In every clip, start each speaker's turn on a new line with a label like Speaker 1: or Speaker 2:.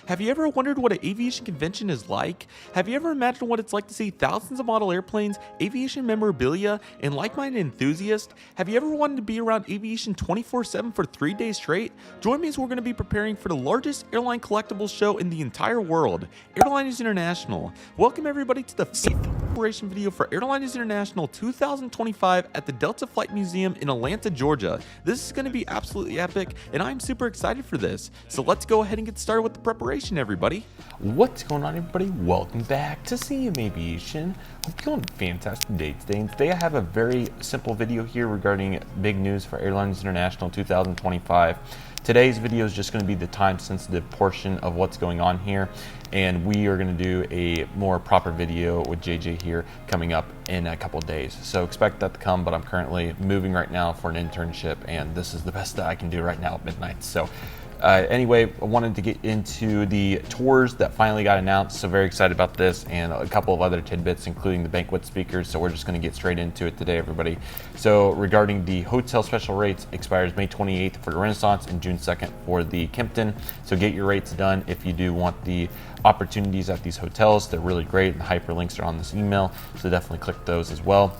Speaker 1: Have you ever wondered what an aviation convention is like? Have you ever imagined what it's like to see thousands of model airplanes, aviation memorabilia, and like-minded enthusiasts? Have you ever wanted to be around aviation 24/7 for 3 days straight? Join me as we're going to be preparing for the largest airline collectibles show in the entire world, Airliners International. Welcome everybody to the 5th preparation video for Airliners International 2025 at the Delta Flight Museum in Atlanta, Georgia. This is going to be absolutely epic, and I'm super excited for this. So let's go ahead and get started with the preparation, everybody.
Speaker 2: What's going on, everybody? Welcome back to CM Aviation. Hope you're having a fantastic day today. And today I have a very simple video here regarding big news for Airliners International 2025. Today's video is just going to be the time-sensitive portion of what's going on here, and we are going to do a more proper video with JJ here coming up in a couple of days. So expect that to come, but I'm currently moving right now for an internship, and this is the best that I can do right now at midnight. So anyway, I wanted to get into the tours that finally got announced, so very excited about this, and a couple of other tidbits, including the banquet speakers, so we're just going to get straight into it today, everybody. So regarding the hotel special rates, expires May 28th for the Renaissance and June 2nd for the Kimpton, so get your rates done if you do want the opportunities at these hotels. They're really great, and the hyperlinks are on this email, so definitely click those as well.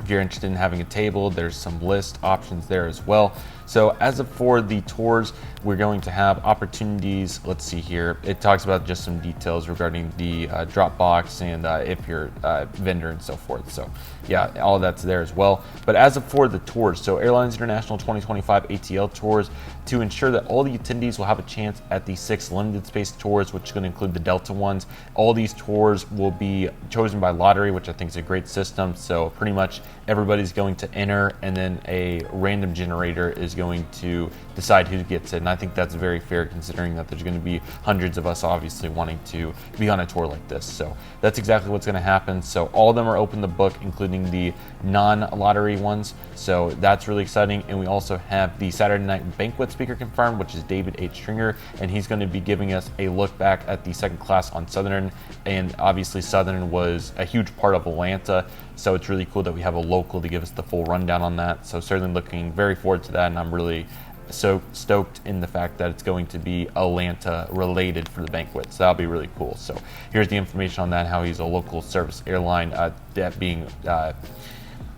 Speaker 2: If you're interested in having a table, there's some list options there as well. So as of for the tours, we're going to have opportunities. Let's see here. It talks about just some details regarding the drop box and if you're a vendor and so forth. So yeah, all of that's there as well. But as of for the tours, so Airlines International 2025 ATL tours, to ensure that all the attendees will have a chance at the 6 limited space tours, which is going to include the Delta ones. All these tours will be chosen by lottery, which I think is a great system. So pretty much everybody's going to enter, and then a random generator is going to decide who gets it. And I think that's very fair, considering that there's going to be hundreds of us obviously wanting to be on a tour like this. So that's exactly what's going to happen. So all of them are open to book, including the non-lottery ones. So that's really exciting. And we also have the Saturday night banquet speaker confirmed, which is David H. Stringer, and he's going to be giving us a look back at the second class on Southern. And obviously Southern was a huge part of Atlanta, so it's really cool that we have a local to give us the full rundown on that. So certainly looking very forward to that, and I'm really so stoked in the fact that it's going to be Atlanta related for the banquet. So that'll be really cool. So here's the information on that, how he's a local service airline, that being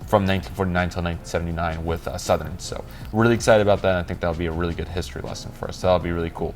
Speaker 2: from 1949 till 1979 with Southern. So really excited about that. I think that'll be a really good history lesson for us. So that'll be really cool.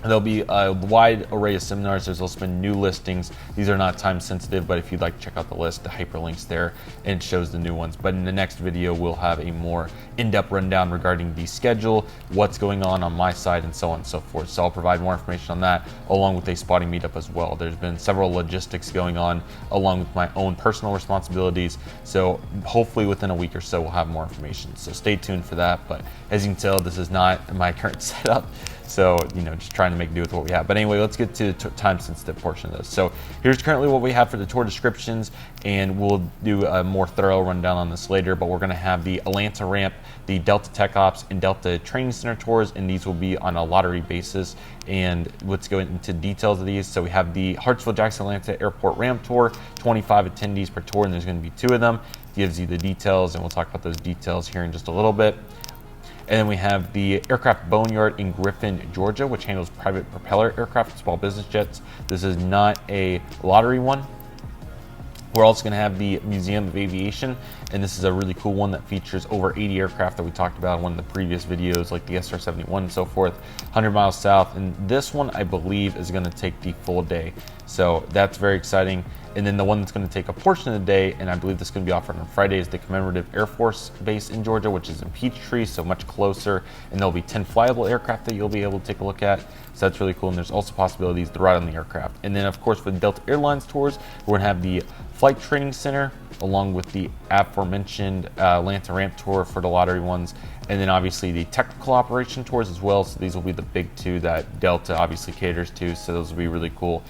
Speaker 2: There'll be a wide array of seminars. There's also been new listings. These are not time sensitive, but if you'd like to check out the list, the hyperlinks there, and it shows the new ones. But in the next video, we'll have a more in-depth rundown regarding the schedule, what's going on my side, and so on and so forth. So I'll provide more information on that, along with a spotting meetup as well. There's been several logistics going on, along with my own personal responsibilities. So hopefully within a week or so, we'll have more information. So stay tuned for that. But as you can tell, this is not my current setup. So, just trying to make do with what we have. But anyway, let's get to the time-sensitive portion of this. So here's currently what we have for the tour descriptions, and we'll do a more thorough rundown on this later. But we're going to have the Atlanta ramp, the Delta Tech Ops, and Delta Training Center tours, and these will be on a lottery basis. And let's go into details of these. So we have the Hartsfield Jackson Atlanta Airport ramp tour, 25 attendees per tour, and there's going to be 2 of them. It gives you the details, and we'll talk about those details here in just a little bit. And then we have the Aircraft Boneyard in Griffin, Georgia, which handles private propeller aircraft and small business jets. This is not a lottery one. We're also going to have the Museum of Aviation, and this is a really cool one that features over 80 aircraft that we talked about in one of the previous videos, like the SR-71 and so forth, 100 miles south. And this one, I believe, is going to take the full day. So that's very exciting. And then the one that's going to take a portion of the day, and I believe this is going to be offered on Friday, is the Commemorative Air Force Base in Georgia, which is in Peachtree, so much closer. And there'll be 10 flyable aircraft that you'll be able to take a look at. So that's really cool. And there's also possibilities to ride on the aircraft. And then, of course, for the Delta Airlines tours, we're going to have the Flight Training Center, along with the aforementioned Atlanta ramp tour for the lottery ones. And then obviously the technical operation tours as well. So these will be the big 2 that Delta obviously caters to. So those will be really cool.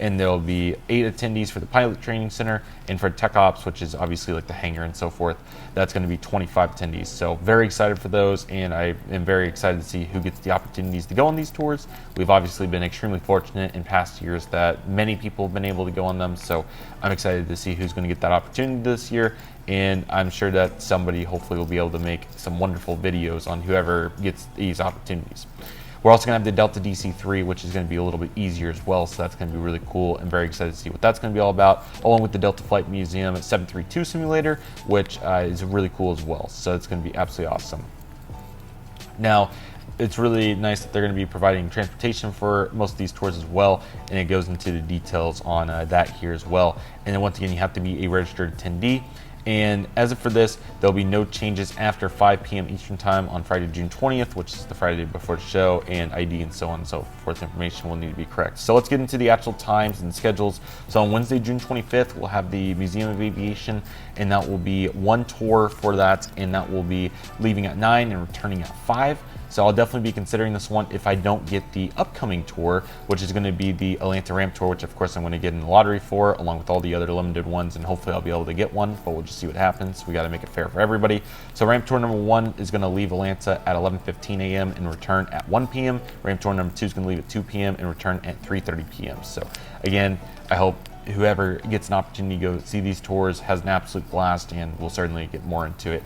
Speaker 2: And there will be 8 attendees for the Pilot Training Center, and for Tech Ops, which is obviously like the hangar and so forth, that's going to be 25 attendees. So very excited for those, and I am very excited to see who gets the opportunities to go on these tours. We've obviously been extremely fortunate in past years that many people have been able to go on them, so I'm excited to see who's going to get that opportunity this year. And I'm sure that somebody hopefully will be able to make some wonderful videos on whoever gets these opportunities. We're also going to have the Delta DC-3, which is going to be a little bit easier as well, so that's going to be really cool and very excited to see what that's going to be all about, along with the Delta Flight Museum 732 simulator, which is really cool as well. So it's going to be absolutely awesome. Now, it's really nice that they're going to be providing transportation for most of these tours as well, and it goes into the details on that here as well. And then once again, you have to be a registered attendee. And as of for this, there'll be no changes after 5 p.m. Eastern Time on Friday, June 20th, which is the Friday before the show, and ID and so on and so forth information will need to be correct. So let's get into the actual times and schedules. So on Wednesday, June 25th, we'll have the Museum of Aviation, and that will be one tour for that, and that will be leaving at 9 and returning at 5. So I'll definitely be considering this one if I don't get the upcoming tour, which is going to be the Atlanta Ramp Tour, which of course I'm going to get in the lottery for, along with all the other limited ones, and hopefully I'll be able to get one, but we'll just see what happens. We got to make it fair for everybody. So Ramp Tour number 1 is going to leave Atlanta at 11:15 a.m. and return at 1 p.m. Ramp Tour number 2 is going to leave at 2 p.m. and return at 3:30 p.m. So again, I hope whoever gets an opportunity to go see these tours has an absolute blast, and we'll certainly get more into it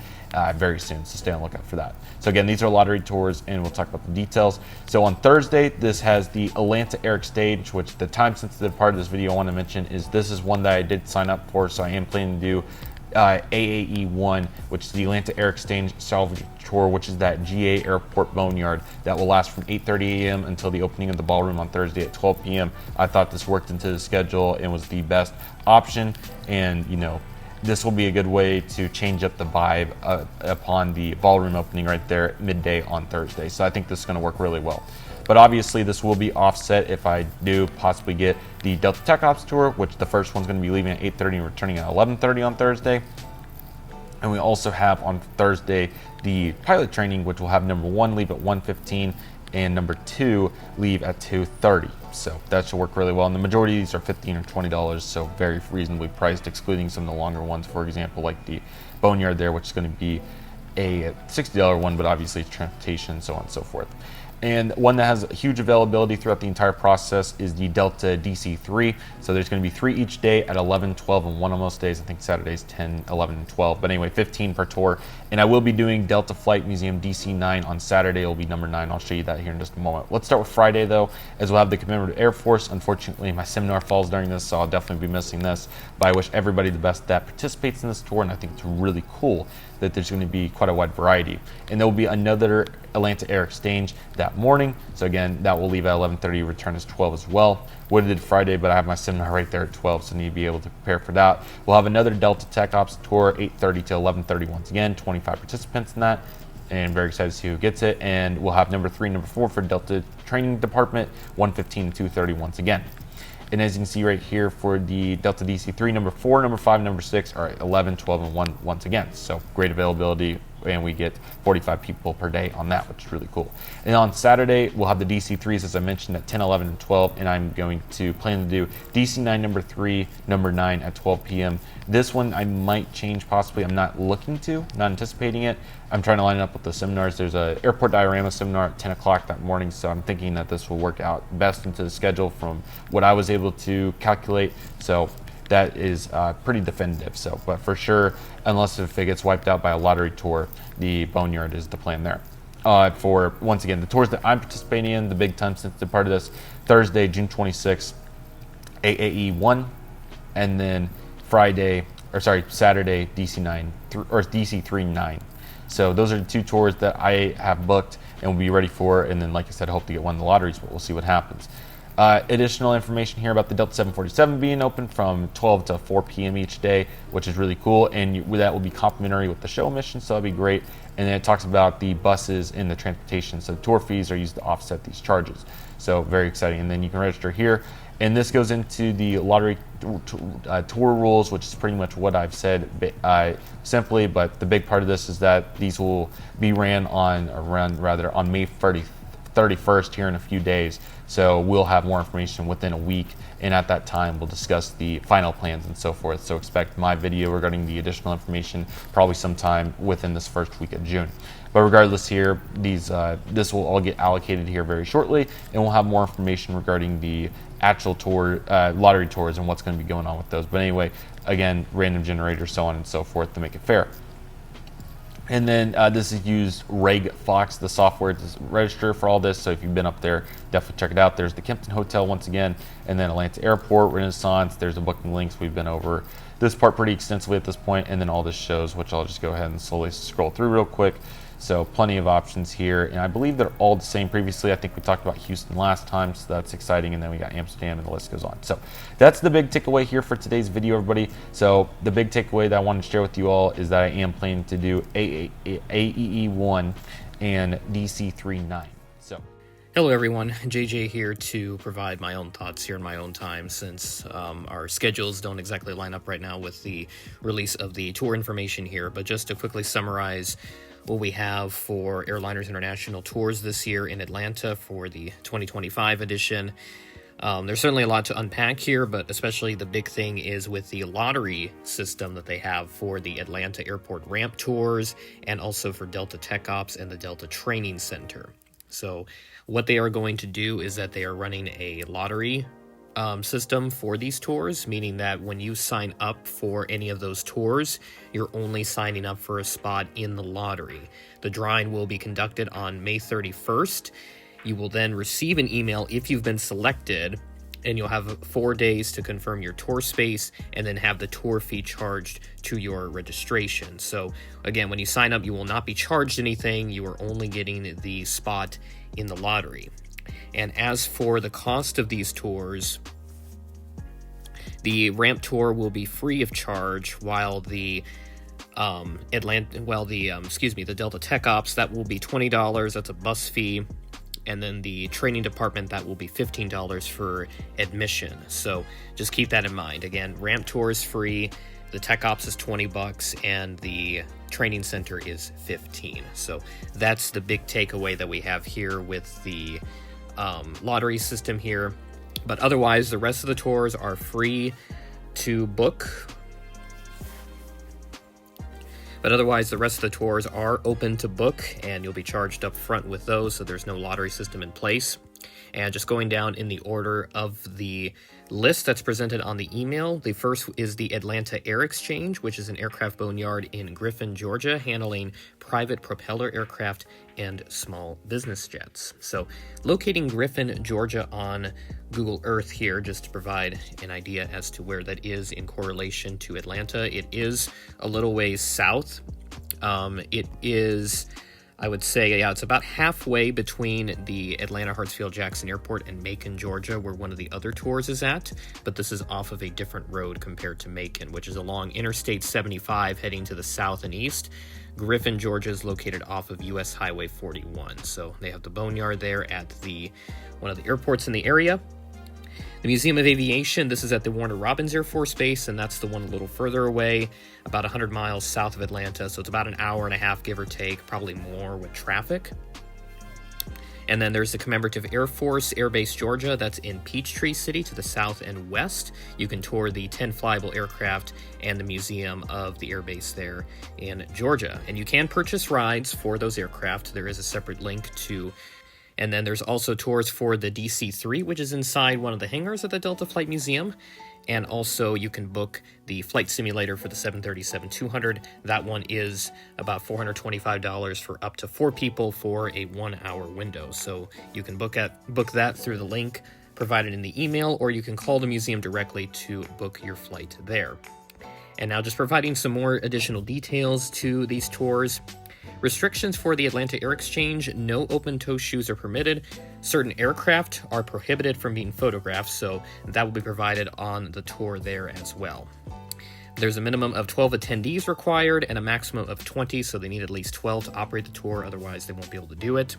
Speaker 2: very soon, so stay on the lookout for that. So again, these are lottery tours, and we'll talk about the details. So on Thursday, this has the Atlanta Air Exchange, which the time-sensitive part of this video I want to mention is this is one that I did sign up for, so I am planning to do AAE1, which is the Atlanta Air Exchange Salvage Tour, which is that GA Airport Boneyard that will last from 8:30 a.m. until the opening of the ballroom on Thursday at 12 p.m. I thought this worked into the schedule and was the best option, and you know, this will be a good way to change up the vibe upon the ballroom opening right there at midday on Thursday. So I think this is going to work really well. But obviously this will be offset if I do possibly get the Delta Tech Ops Tour, which the first one's going to be leaving at 8:30 and returning at 11:30 on Thursday. And we also have on Thursday the pilot training, which will have number 1 leave at 1:15 and number 2 leave at 2:30. So that should work really well. And the majority of these are $15 or $20, so very reasonably priced, excluding some of the longer ones, for example, like the Boneyard there, which is going to be a $60 one, but obviously transportation, so on and so forth. And one that has huge availability throughout the entire process is the Delta DC-3. So there's going to be 3 each day at 11, 12, and 1 on most days. I think Saturday's 10, 11, and 12. But anyway, 15 per tour. And I will be doing Delta Flight Museum DC-9 on Saturday. It'll be number 9. I'll show you that here in just a moment. Let's start with Friday, though, as we'll have the Commemorative Air Force. Unfortunately, my seminar falls during this, so I'll definitely be missing this. But I wish everybody the best that participates in this tour, and I think it's really cool that there's going to be quite a wide variety. And there will be another Atlanta Air Exchange that morning. So again, that will leave at 11:30, return as 12 as well. Would have did Friday, but I have my seminar right there at 12, so I need to be able to prepare for that. We'll have another Delta Tech Ops Tour, 8:30 to 11:30 once again, 25 participants in that, and very excited to see who gets it. And we'll have number 3, number 4 for Delta Training Department, 1:15 to 2:30 once again. And as you can see right here for the Delta DC-3, number 4, number 5, number 6 are 11, 12, and 1 once again. So great availability, and we get 45 people per day on that, which is really cool. And on Saturday, we'll have the DC-3s, as I mentioned, at 10, 11, and 12, and I'm going to plan to do DC-9, number 3, number 9 at 12 p.m. This one I might change possibly. I'm not looking to, not anticipating it. I'm trying to line it up with the seminars. There's a airport diorama seminar at 10 o'clock that morning, so I'm thinking that this will work out best into the schedule from what I was able to calculate. So that is pretty definitive. So, but for sure, unless if it gets wiped out by a lottery tour, the Boneyard is the plan there. For, once again, the tours that I'm participating in, the big time sensitive part of this, Thursday, June 26th, AAE1, and then Saturday, DC-9, or DC-3-9. So those are the 2 tours that I have booked and will be ready for. And then, like I said, I hope to get one of the lotteries, but we'll see what happens. Additional information here about the Delta 747 being open from 12 to 4 p.m. each day, which is really cool. And that will be complimentary with the show mission, so that'll be great. And then it talks about the buses and the transportation. So tour fees are used to offset these charges. So very exciting. And then you can register here. And this goes into the lottery tour rules, which is pretty much what I've said simply. But the big part of this is that these will be ran on May 31st here in a few days. So we'll have more information within a week, and at that time we'll discuss the final plans and so forth. So expect my video regarding the additional information probably sometime within this first week of June. But regardless here, this will all get allocated here very shortly, and we'll have more information regarding the actual tour, lottery tours, and what's going to be going on with those. But anyway, again, random generator, so on and so forth to make it fair. And then this is used Reg Fox, the software to register for all this. So if you've been up there, definitely check it out. There's the Kempton Hotel once again, and then Atlanta Airport, Renaissance. There's the booking links. We've been over this part pretty extensively at this point, and then all this shows, which I'll just go ahead and slowly scroll through real quick. So plenty of options here, and I believe they're all the same previously. I think we talked about Houston last time, so that's exciting, and then we got Amsterdam, and the list goes on. So that's the big takeaway here for today's video, everybody. So the big takeaway that I wanted to share with you all is that I am planning to do AEE1 and DC39. So.
Speaker 3: Hello everyone, JJ here to provide my own thoughts here in my own time, since our schedules don't exactly line up right now with the release of the tour information here. But just to quickly summarize what we have for Airliners International tours this year in Atlanta for the 2025 edition. There's certainly a lot to unpack here, but especially the big thing is with the lottery system that they have for the Atlanta Airport ramp tours, and also for Delta Tech Ops and the Delta Training Center. So what they are going to do is that they are running a lottery system for these tours, meaning that when you sign up for any of those tours, you're only signing up for a spot in the lottery. The drawing will be conducted on May 31st. You will then receive an email if you've been selected, and you'll have 4 days to confirm your tour space and then have the tour fee charged to your registration. So again, when you sign up, you will not be charged anything. You are only getting the spot in the lottery. And as for the cost of these tours, the ramp tour will be free of charge, while the the Delta Tech Ops, that will be $20. That's a bus fee. And then the training department, that will be $15 for admission. So just keep that in mind. Again, ramp tour is free, the Tech Ops is $20, and the training center is $15. So that's the big takeaway that we have here with the lottery system here. But otherwise, the rest of the tours are free to book. But otherwise, the rest of the tours are open to book, and you'll be charged up front with those, so there's no lottery system in place. And just going down in the order of the list that's presented on the email, the first is the Atlanta Air Exchange, which is an aircraft boneyard in Griffin, Georgia, handling private propeller aircraft and small business jets. So locating Griffin, Georgia on Google Earth here, just to provide an idea as to where that is in correlation to Atlanta. It is a little ways south. It is, I would say, it's about halfway between the Atlanta Hartsfield Jackson Airport and Macon, Georgia, where one of the other tours is at, but this is off of a different road compared to Macon, which is along Interstate 75 heading to the south and east. Griffin, Georgia is located off of US Highway 41, so they have the boneyard there at one of the airports in the area. The Museum of Aviation, this is at the Warner Robins Air Force Base, and that's the one a little further away, about 100 miles south of Atlanta, so it's about an hour and a half, give or take, probably more with traffic. And then there's the Commemorative Air Force Air Base Georgia, that's in Peachtree City to the south and west. You can tour the 10 flyable aircraft and the Museum of the Air Base there in Georgia. And you can purchase rides for those aircraft. There is a separate link to. And then there's also tours for the DC-3, which is inside one of the hangars at the Delta Flight Museum. And also you can book the flight simulator for the 737-200. That one is about $425 for up to 4 people for a 1-hour window. So you can book that through the link provided in the email, or you can call the museum directly to book your flight there. And now just providing some more additional details to these tours. Restrictions for the Atlanta Air Exchange: no open-toe shoes are permitted. Certain aircraft are prohibited from being photographed, so that will be provided on the tour there as well. There's a minimum of 12 attendees required and a maximum of 20, so they need at least 12 to operate the tour, otherwise they won't be able to do it.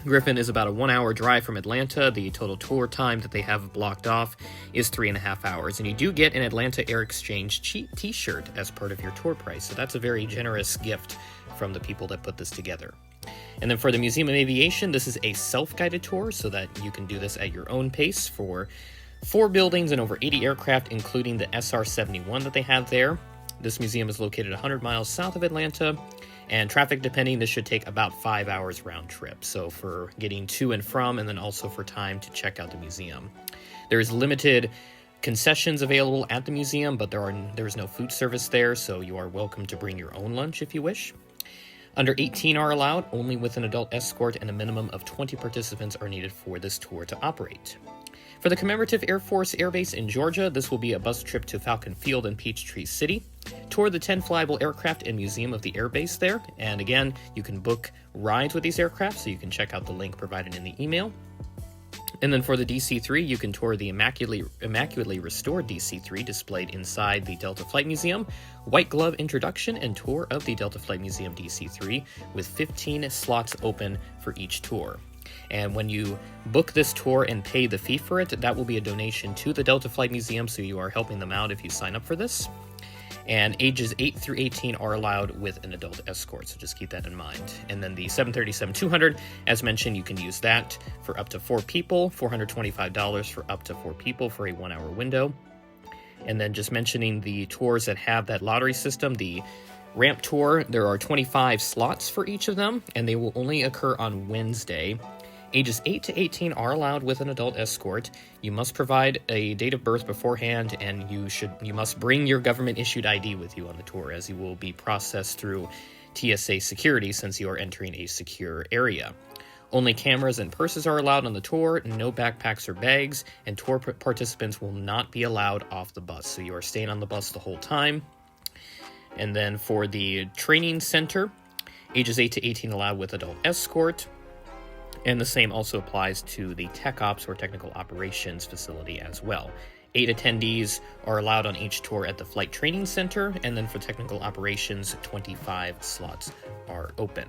Speaker 3: Griffin is about a 1-hour drive from Atlanta. The total tour time that they have blocked off is 3.5 hours. And you do get an Atlanta Air Exchange t-shirt as part of your tour price. So that's a very generous gift from the people that put this together. And then for the Museum of Aviation, this is a self-guided tour so that you can do this at your own pace for 4 buildings and over 80 aircraft, including the SR-71 that they have there. This museum is located 100 miles south of Atlanta. And traffic depending, this should take about 5 hours round trip. So for getting to and from, and then also for time to check out the museum. There is limited concessions available at the museum, but there is no food service there, so you are welcome to bring your own lunch if you wish. Under 18 are allowed, only with an adult escort, and a minimum of 20 participants are needed for this tour to operate. For the Commemorative Air Force Air Base in Georgia, this will be a bus trip to Falcon Field and Peachtree City. Tour the 10 flyable aircraft and museum of the Air Base there. And again, you can book rides with these aircraft, so you can check out the link provided in the email. And then for the DC-3, you can tour the immaculately restored DC-3 displayed inside the Delta Flight Museum, white glove introduction and tour of the Delta Flight Museum DC-3 with 15 slots open for each tour. And when you book this tour and pay the fee for it, that will be a donation to the Delta Flight Museum, so you are helping them out if you sign up for this. And ages 8 through 18 are allowed with an adult escort, so just keep that in mind. And then the 737-200, as mentioned, you can use that for up to 4 people, $425 for up to 4 people for a 1-hour window. And then just mentioning the tours that have that lottery system, the ramp tour, there are 25 slots for each of them, and they will only occur on Wednesday. Ages 8 to 18 are allowed with an adult escort. You must provide a date of birth beforehand, and you must bring your government-issued ID with you on the tour, as you will be processed through TSA security since you are entering a secure area. Only cameras and purses are allowed on the tour, no backpacks or bags, and tour participants will not be allowed off the bus, so you are staying on the bus the whole time. And then for the training center, ages 8 to 18 allowed with adult escort. And the same also applies to the Tech Ops or Technical Operations facility as well. 8 attendees are allowed on each tour at the Flight Training Center, and then for Technical Operations, 25 slots are open.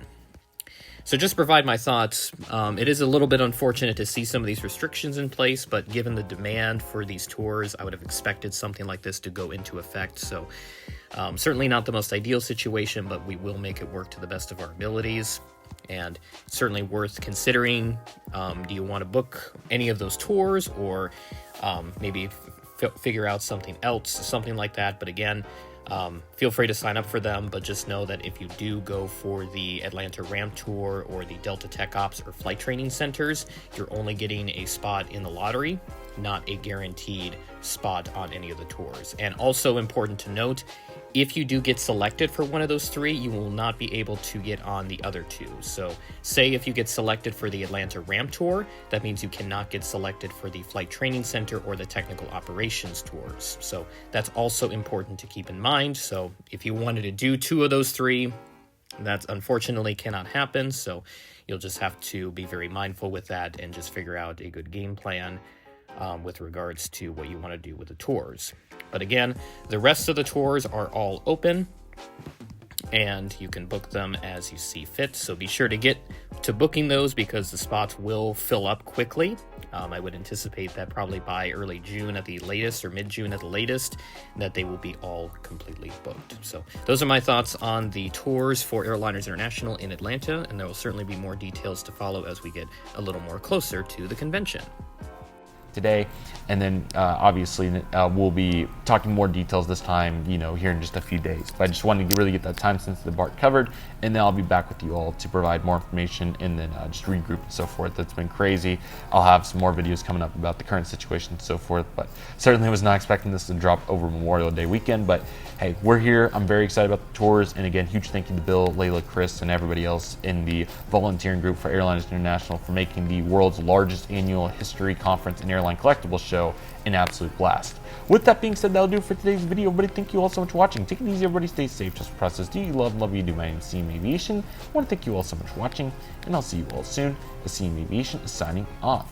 Speaker 3: So just to provide my thoughts, it is a little bit unfortunate to see some of these restrictions in place, but given the demand for these tours, I would have expected something like this to go into effect. So certainly not the most ideal situation, but we will make it work to the best of our abilities. And it's certainly worth considering. Do you want to book any of those tours, or maybe figure out something else, something like that? But again, feel free to sign up for them, but just know that if you do go for the Atlanta Ramp Tour or the Delta Tech Ops or Flight Training Centers, you're only getting a spot in the lottery, not a guaranteed spot on any of the tours. And also important to note, if you do get selected for one of those 3, you will not be able to get on the other 2. So say if you get selected for the Atlanta Ramp Tour, that means you cannot get selected for the Flight Training Center or the Technical Operations Tours. So that's also important to keep in mind. So if you wanted to do 2 of those 3, that unfortunately cannot happen. So you'll just have to be very mindful with that and just figure out a good game plan with regards to what you want to do with the tours. But again, the rest of the tours are all open, and you can book them as you see fit. So be sure to get to booking those, because the spots will fill up quickly. I would anticipate that probably by early June at the latest, or mid-June at the latest, that they will be all completely booked. So those are my thoughts on the tours for Airliners International in Atlanta, and there will certainly be more details to follow as we get a little more closer to the convention
Speaker 2: today, and then obviously we'll be talking more details this time, here in just a few days. But I just wanted to really get that time sensitive part covered, and then I'll be back with you all to provide more information, and then just regroup and so forth. That's been crazy. I'll have some more videos coming up about the current situation and so forth, but certainly was not expecting this to drop over Memorial Day weekend. But hey, we're here. I'm very excited about the tours, and again, huge thank you to Bill, Layla, Chris, and everybody else in the volunteering group for Airliners International for making the world's largest annual history conference and airline collectibles show an absolute blast. With that being said, that'll do it for today's video. Everybody, thank you all so much for watching. Take it easy, everybody. Stay safe. Just process. Do you love what you do? My name is CM Aviation. I want to thank you all so much for watching, and I'll see you all soon. The CM Aviation is signing off.